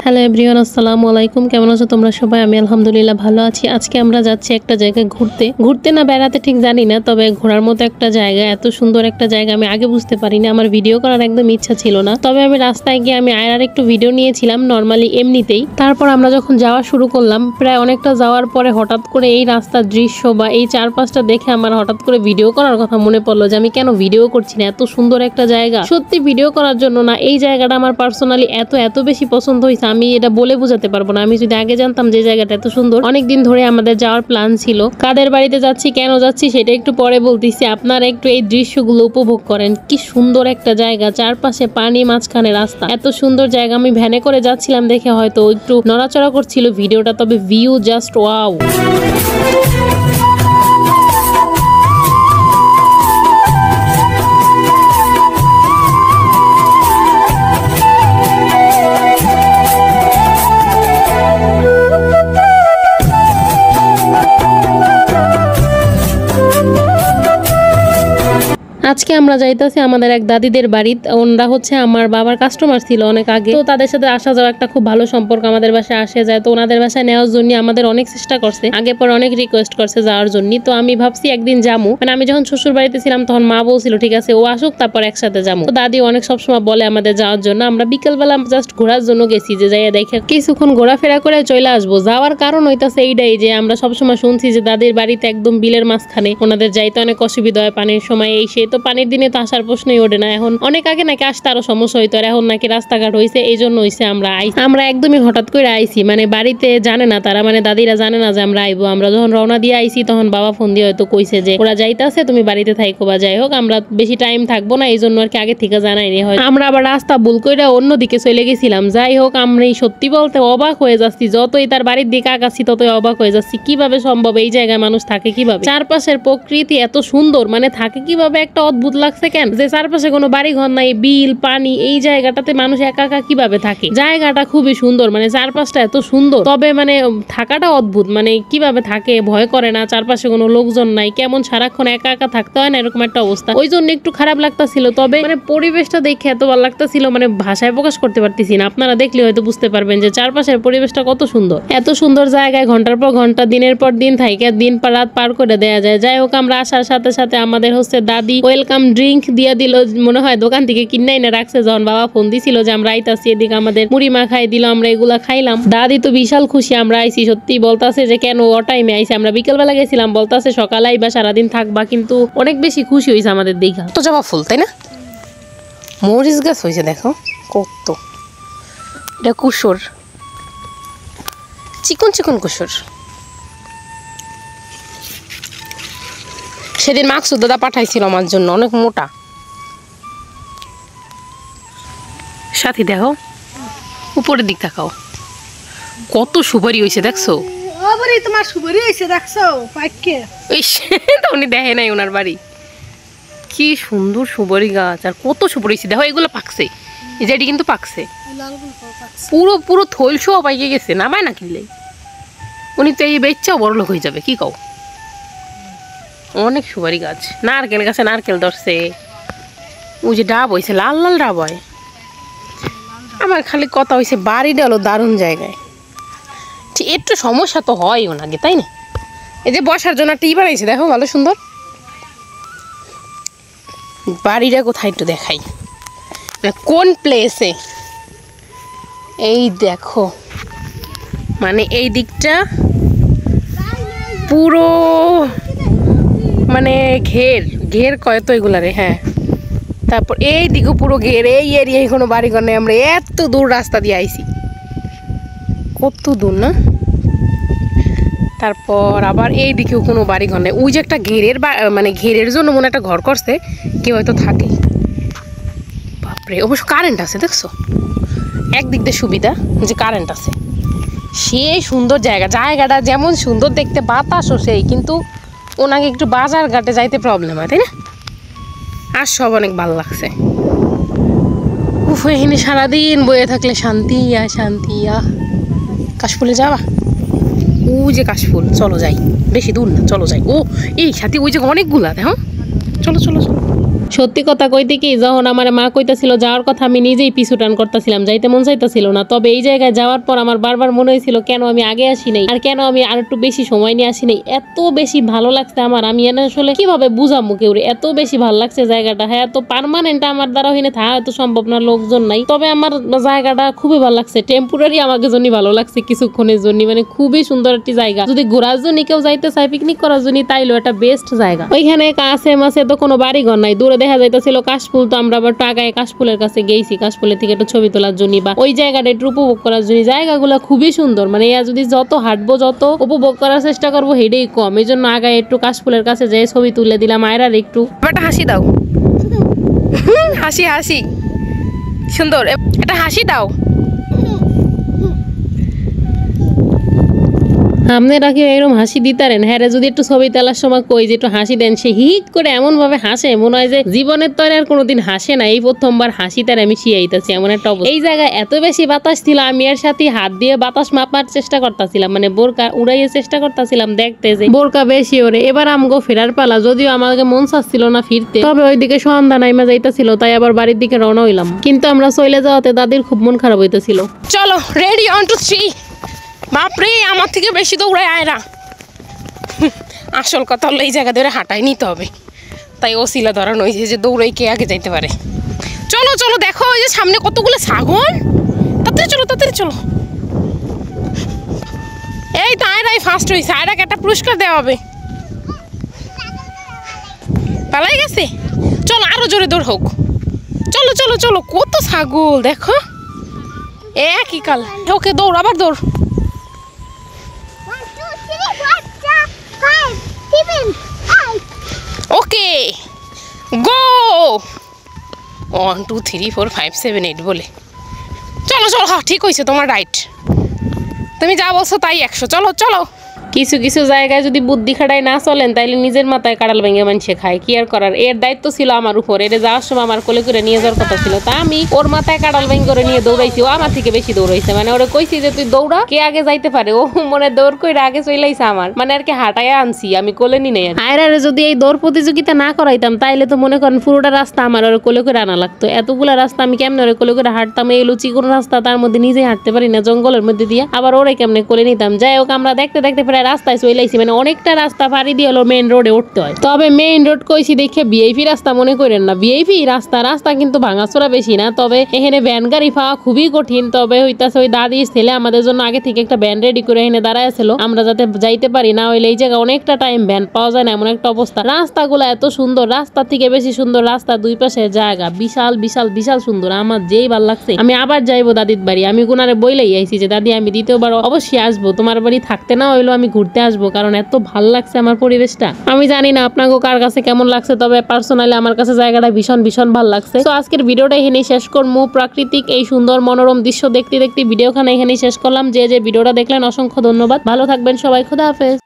Hello everyone, আসসালামু আলাইকুম। কেমন আছো তোমরা সবাই? আমি আলহামদুলিল্লাহ ভালো আছি। আজকে আমরা যাচ্ছি একটা জায়গায় ঘুরতে না বেড়াতে ঠিক জানি না, তবে ঘোরার মতো একটা জায়গা। এত সুন্দর একটা জায়গা আমি আগে বুঝতে পারিনি। আমার ভিডিও করার একদম ইচ্ছা ছিল না, তবে আমি রাস্তায় গিয়ে আমি আয়রার একটু ভিডিও নিয়েছিলাম নর্মালি এমনিতেই। তারপর আমরা যখন যাওয়া শুরু করলাম, প্রায় অনেকটা যাওয়ার পরে হঠাৎ করে এই রাস্তার দৃশ্য বা এই চারপাশটা দেখে আমার হঠাৎ করে ভিডিও করার কথা মনে পড়লো যে আমি কেন ভিডিও করছি না। এত সুন্দর একটা জায়গা, সত্যি ভিডিও করার জন্য না। এই জায়গাটা আমার পার্সোনালি এত বেশি পছন্দ হয়েছে, আমি এটা বলে বোঝাতে পারবো না। আমি যদি আগে জানতাম যে জায়গাটা এত সুন্দর, অনেকদিন ধরে আমাদের যাওয়ার প্ল্যান ছিল। কাদের বাড়িতে যাচ্ছি, কেন যাচ্ছি সেটা একটু পরে বলতেছি। আপনারা একটু এই দৃশ্যগুলো উপভোগ করেন। কি সুন্দর একটা জায়গা, চারপাশে পানি, মাঝখানে রাস্তা। এত সুন্দর জায়গা। আমি ভ্যানে করে যাচ্ছিলাম দেখে হয়তো একটু নড়াচড়া করছিল ভিডিওটা, তবে ভিউ জাস্ট ওয়াও। আজকে আমরা যাইতেছি আমাদের এক দাদিদের বাড়ি। ওনারা হচ্ছে আমার বাবার কাস্টমার ছিল অনেক আগে, তো তাদের সাথে আসা যাওয়া একটা খুব ভালো সম্পর্ক। আমাদের বাসায় আসে যায়, তো ওনাদের বাসায় নেওয়ার জন্য আমাদের অনেক চেষ্টা করছে, আগে পর অনেক রিকোয়েস্ট করছে যাওয়ার জন্য। তো আমি ভাবছি একদিন যাবো। মানে আমি যখন শ্বশুর বাড়িতে ছিলাম তখন মা বলছিল ঠিক আছে ও আসুক, তারপর একসাথে যাবো। তো দাদি অনেক সবসময় বলে আমাদের যাওয়ার জন্য। আমরা বিকেলবেলা জাস্ট ঘোরার জন্য গেছি, যে যাইয়া দেখে কিছুক্ষণ ঘোরাফেরা করে চলে আসবো। যাওয়ার কারণ হইতাছে এইটাই যে আমরা সবসময় শুনছি যে দাদির বাড়িতে একদম বিলের মাঝখানে, ওনাদের যাইতে অনেক অসুবিধা হয় পানির সময়। এই সে তো পানির দিনে তো আসার প্রশ্নই ওঠে না। এখন অনেক আগে নাকি আসতে আরো সমস্যা হইতো, আর এখন নাকি রাস্তাঘাট হয়েছে, এই জন্য হয়েছে আমরা একদমই হঠাৎ করে আইছি। মানে বাড়িতে জানে না তারা, মানে দাদিরা জানে না যে আমরা আইবো। আমরা যখন রওনা দিয়ে আইছি তখন বাবা ফোন দিয়ে হয়তো কইছে যে ওরা যাইতেছে, তুমি বাড়িতে থাইকো। বা যাই হোক, আমরা বেশি টাইম থাকবো না, এই জন্য আর কি আগে থেকে জানাইনি। হয় আমরা আবার রাস্তা ভুল করে অন্যদিকে চলে গেছিলাম। যাই হোক, আমরা সত্যি বলতে অবাক হয়ে যাচ্ছি। যতই তার বাড়ির দিকে আগাচ্ছি ততই অবাক হয়ে যাচ্ছি। কিভাবে সম্ভব এই জায়গায় মানুষ থাকে? কিভাবে চারপাশের প্রকৃতি এত সুন্দর, মানে থাকে কিভাবে একটা অদ্ভুত লাগছে। কেন যে চারপাশে কোনো বাড়ি ঘর নাই, বিল পানি, এই জায়গাটাতে মানুষ একা একা কিভাবে থাকে? জায়গাটা খুবই সুন্দর, মানে চারপাশটা এত সুন্দর, তবে মানে থাকাটা অদ্ভুত। মানে কিভাবে থাকে, ভয় করে না, চারপাশে কোনো লোকজন নাই, কেমন সারাক্ষণ একা একা থাকতে হয় না, এরকম একটা অবস্থা। ওই জন্য একটু খারাপ লাগতেছিল, তবে মানে পরিবেশটা দেখে এত ভালো লাগতেছিল, মানে ভাষায় প্রকাশ করতে পারতেছি না। আপনারা দেখলে হয়তো বুঝতে পারবেন যে চারপাশের পরিবেশটা কত সুন্দর। এত সুন্দর জায়গায় ঘন্টার পর ঘন্টা, দিনের পর দিন থাইকে দিন রাত পার করে দেয়া যায়। যাই হোক, আমরা আসার সাথে সাথে আমাদের হচ্ছে দাদি ওয়েলকাম ড্রিঙ্ক দিয়ে দিল, মনে হয় দোকান থেকে কিনাই না রাখছে। যখন বাবা ফোন দিছিল যে আমরা আইতাছি, এদিকে আমাদের মুড়ি মাখাই দিল, আমরা এগুলা খাইলাম। দাদি তো বিশাল খুশি আমরা আইছি। সত্যি বলতাছে যে কেন ও টাইমে আইছে, আমরা বিকেলবেলা গেছিলাম, বলতাছে সকালে আইবা, সারাদিন থাকবা, কিন্তু অনেক বেশি খুশি হয়েছে আমাদের দেখা। তো জবা ফুল, তাই না? মরিচ গাছ হয়েছে দেখো কত। এটা কুসুর, চিকন চিকন কুসুর। সেদিন মাকসুদ দাদা পাঠাইছিল আমার জন্য, অনেক মোটা। সাথী দেখো, উপরের দিক তাকাও, কত সুপারি হয়েছে দেখছো? তোমার সুপারি হয়েছে দেখছো? উনি দেখে নাই ওনার বাড়ি। কি সুন্দর সুপারি গাছ, আর কত সুপারি হয়েছে দেখো। এগুলো পাকছে, যেটি কিন্তু পাকছে পুরো পুরো থইলসও পাইকে গেছে, নামায় না কিনলে। উনি তো এই বেচ্চাও বড় লোক হয়ে যাবে, কি কও? অনেক সুপারি গাছ। নারকেল গাছে নারকেল ধরছে, ওই যে ডাব হয়েছে, লাল লাল ডাব হয়। আমার খালি কথা হয়েছে বাড়িটা হলো দারুণ জায়গায়। ঠিক একটু সমস্যা তো হয় ওনাকে, তাই না? এই যে বসার জন্য টি বানাইছে দেখো, ভালো সুন্দর। বাড়িটা কোথায় একটু দেখাই, কোন প্লেসে। এই দেখো, মানে এই দিকটা পুরো মানে ঘের ঘের কয় তো এগুলারে। হ্যাঁ, তারপর এই দিকে পুরো ঘের, এই এরিয়ায় কোনো বাড়িঘর নেই। আমরা এত দূর রাস্তা দিয়ে আইছি, কত দূর না? তারপর আবার এই দিকেও কোনো বাড়িঘর নেই। ওই যে একটা ঘেরের মানে ঘেরের জন্য মনে একটা ঘর করছে, কেউ হয়তো থাকে। বাপরে, অবশ্য কারেন্ট আছে দেখছো? একদিক দিয়ে সুবিধা যে কারেন্ট আছে। সেই সুন্দর জায়গাটা যেমন সুন্দর দেখতে, বাতাসও সেই, কিন্তু ওনাকে একটু বাজার ঘাটে যাইতে প্রবলেম হয়, তাই না? আর সব অনেক ভালো লাগছে। উফ, এখানে সারাদিন বয়ে থাকলে শান্তি আর শান্তি। কাশফুলে যাবা? ওই যে কাশফুল, চলো যাই, বেশি দূর না, চলো যাই। ও এই সাথে ওই যে অনেকগুলা, দেখো, চলো চলো চলো। সত্যি কথা কইতে কি, যখন আমার মা কইতাছিল যাওয়ার কথা আমি নিজেই পিছু টান করতেছিলাম, যাইতে মন চাইতেছিল না। তবে এই জায়গায় যাওয়ার পর আমার বারবার মনে হয়েছিল কেন আমি আগে আসি নাই, আর কেন আমি আর একটু বেশি সময় নিয়ে আসি নাই। এত বেশি ভালো লাগছে আমার, আমি আসলে কিভাবে বুঝাবো কেউ, এত বেশি ভালো লাগছে জায়গাটা। হ্যাঁ, এত পার্মানেন্ট আমার দ্বারা হইনে থাকা হয়তো সম্ভব না, লোকজন নাই, তবে আমার জায়গাটা খুবই ভালো লাগছে। টেম্পোরারি আমাকে জন্য ভালো লাগছে কিছুক্ষণের জন্য, মানে খুবই সুন্দর একটি জায়গা। যদি ঘোরার জন্য কেউ যাইতে চায়, পিকনিক করার জন্য, তাইলেও একটা বেস্ট জায়গা। ওইখানে কাছে মাসে তো কোনো বাড়ি ঘর নাই, দূরে দেখা যাইতেছিল কাশফুল। তো আমরা আবার টাকায় কাশফুলের কাছে গেছি, কাশফুলের থেকে একটু ছবি তোলার জন্য বা ওই জায়গাটা একটু উপভোগ করার জন্য। জায়গাগুলো খুবই সুন্দর, মানে যদি যত হাঁটবো, যত উপভোগ করার চেষ্টা করবো, হেডেই কম। এই জন্য আগায় একটু কাশফুলের কাছে যেয়ে ছবি তুলে দিলাম। আয়রার একটু একটা হাসি দাও, হাসি হাসি, সুন্দর একটা হাসি দাও। আপনারা কি এরকম হাসি দিতারেন? হ্যাঁ, যদি একটু ছবি তোলার সময় কই যে একটু হাসি দেন, সে হিট করে এমন ভাবে হাসে, মনে হয় যে জীবনের তরে আর কোনোদিন হাসে না, এই প্রথমবার হাসি তার আমি শিয়াইতেছি, এমন একটা অবস্থা। এই জায়গায় এত বেশি বাতাস ছিল, আমি এর সাথে হাত দিয়ে বাতাস মাপার চেষ্টা করতেছিলাম, মানে বোরকা উড়াইয়ের চেষ্টা করতেছিলাম, দেখতে যে বোরকা বেশি ওরে। এবার আমগো ফেরার পালা, যদিও আমাকে মন চাচ্ছিল না ফিরতে, তবে ওইদিকে সন্ধ্যা নাইমা যাইতেছিল, তাই আবার বাড়ির দিকে রওনা হইলাম। কিন্তু আমরা চলে যাওয়াতে দাদির খুব মন খারাপ হইতেছিল। চলো রেডি, 1 2 3। বাপরে, আমার থেকে বেশি দৌড়ায় আয়রা। আসল কথা হলো এই জায়গা ধরে হাঁটাই নিতে হবে, তাই ওসিলা ধরানো হয়েছে যে দৌড়াই কে আগে যাইতে পারে। চলো চলো, দেখো ওই যে সামনে কতগুলো ছাগল, তাড়াতাড়ি চলো তাড়াতাড়ি চলো। এই তো আয়রাই ফার্স্ট হয়েছে, আয়রাকে একটা পুরস্কার দেওয়া হবে। পালাই গেছে, চলো আরো জোরে দৌড় হোক। চলো চলো চলো, কত ছাগল দেখো, একই কাল। ওকে দৌড়, আবার দৌড়। 1 2 3 4 5 7 8। ওকে গো, 1 2 3 4 5 7 8 বলে। চলো চলো, হ্যাঁ ঠিক হয়েছে, তোমার রাইট, তুমি যা বলছো তাই 100। চলো চলো। কিছু কিছু জায়গায় যদি বুদ্ধি খাটায় না চলেন, তাইলে নিজের মাথায় কাড়াল ভেঙে মানুষে খায়, কি আর করার। এর দায়িত্ব ছিল আমার উপর, এর যাওয়ার সময় আমার কোলে করে নিয়ে যাওয়ার কথা ছিল, তা আমি ওর মাথায় কাড়াল ভেঙে করে নিয়ে দৌড়াইছি। ও আমার থেকে বেশি দৌড়াইছে, মানে ওরে কইছি যে তুই দৌড়া, কে আগে যাইতে পারে, ও মনে দৌড় কইরা আগে চইলাইছে আমার, মানে আর কি হাঁটায় আনছি, আমি কোলে নি নাই। আয়রারে যদি এই দৌড় প্রতিযোগিতা না করাইতাম, তাইলে তো মনে করেন পুরোটা রাস্তা আমার ওরে কোলে করে আনা লাগতো। এতগুলা রাস্তা আমি কেমনে ওরে কোলে করে হাঁটতাম? এই লুচি কোন রাস্তা, তার মধ্যে নিজেই হাঁটতে পারি না, জঙ্গলের মধ্যে দিয়ে, আবার ওরে কেমনে কোলে নিতাম। যাই হোক, আমরা দেখতে দেখতে প্রায় রাস্তায় চইলাইছি, মানে অনেকটা রাস্তা পাড়ি দিয়ে হলো মেইন রোডে উঠতে হয়। তবে মেইন রোড কইছি দেখে ভিআইপি রাস্তা মনে করেন না, ভিআইপি রাস্তা, রাস্তা কিন্তু ভাঙাচোরা বেশি না। তবে এখানে ভ্যান গাড়ি পাওয়া খুবই কঠিন। তবে হইতাছে ওই দাদির ছেলে আমাদের জন্য আগে থেকে একটা ভ্যান রেডি করে এখানে দাঁড়ায় ছিল, আমরা যাতে যাইতে পারি, না হইলে এই জায়গায় অনেকটা টাইম ভ্যান পাওয়া যায় না, এমন একটা অবস্থা। রাস্তাগুলো এত সুন্দর, রাস্তার থেকে বেশি সুন্দর রাস্তা দুই পাশে জায়গা, বিশাল বিশাল বিশাল সুন্দর, আমার যেই ভালো লাগছে। আমি আবার যাইবো দাদির বাড়ি, আমি গুনারে বইলেই আইছি যে দাদি আমি দ্বিতীয়বার অবশ্যই আসবো, তোমার বাড়ি থাকতে না হইলো আমি ঘুরতে আসবো, কারণ এত ভাল লাগছে আমার পরিবেশটা। আমি জানি না আপনাকে কার কাছে কেমন লাগছে, তবে পার্সোনালি আমার কাছে জায়গাটা ভীষণ ভীষণ ভালো লাগছে। তো আজকের ভিডিওটা এখানেই শেষ করবো। প্রাকৃতিক এই সুন্দর মনোরম দৃশ্য দেখতে দেখতে ভিডিওখানে এখানেই শেষ করলাম। যে ভিডিওটা দেখলেন অসংখ্য ধন্যবাদ, ভালো থাকবেন সবাই, খোদা হাফেজ।